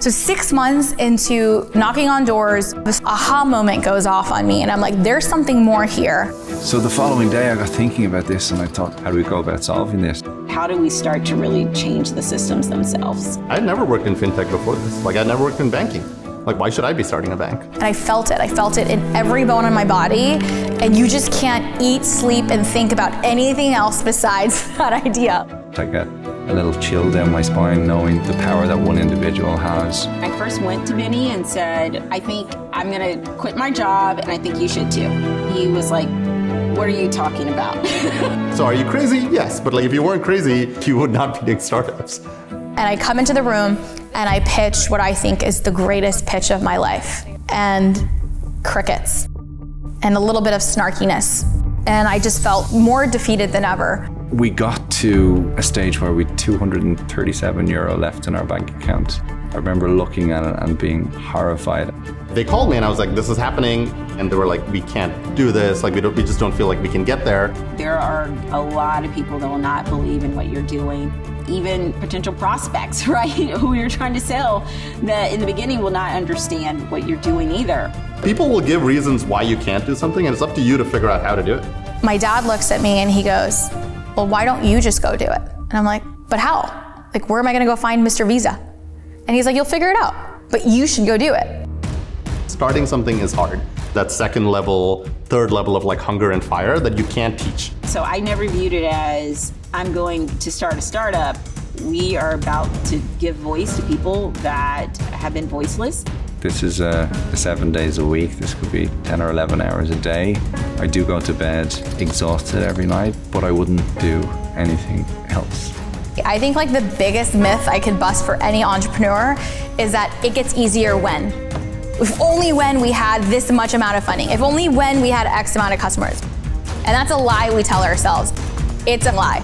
So 6 months into knocking on doors, this aha moment goes off on me and I'm like, there's something more here. So the following day I got thinking about this and I thought, how do we go about solving this? How do we start to really change the systems themselves? I had never worked in fintech before this. Like, I'd never worked in banking. Like, why should I be starting a bank? And I felt it in every bone in my body. And you just can't eat, sleep, and think about anything else besides that idea. I get a little chill down my spine knowing the power that one individual has. I first went to Benny and said, I think I'm gonna quit my job and I think you should too. He was like, what are you talking about? So are you crazy? Yes, but like if you weren't crazy, you would not be doing startups. And I come into the room and I pitch what I think is the greatest pitch of my life. And crickets. And a little bit of snarkiness. And I just felt more defeated than ever. We got to a stage where we had €237 left in our bank account. I remember looking at it and being horrified. They called me and I was like, this is happening. And they were like, we can't do this. Like, we just don't feel like we can get there. There are a lot of people that will not believe in what you're doing. Even potential prospects, right, who you're trying to sell, that in the beginning will not understand what you're doing either. People will give reasons why you can't do something, and it's up to you to figure out how to do it. My dad looks at me and he goes, well, why don't you just go do it? And I'm like, but how? Like, where am I gonna go find Mr. Visa? And he's like, you'll figure it out, but you should go do it. Starting something is hard. That second level, third level of like hunger and fire that you can't teach. So I never viewed it as, I'm going to start a startup. We are about to give voice to people that have been voiceless. This is 7 days a week. This could be 10 or 11 hours a day. I do go to bed exhausted every night, but I wouldn't do anything else. I think like the biggest myth I could bust for any entrepreneur is that it gets easier when. If only when we had this much amount of funding. If only when we had X amount of customers. And that's a lie we tell ourselves. It's a lie.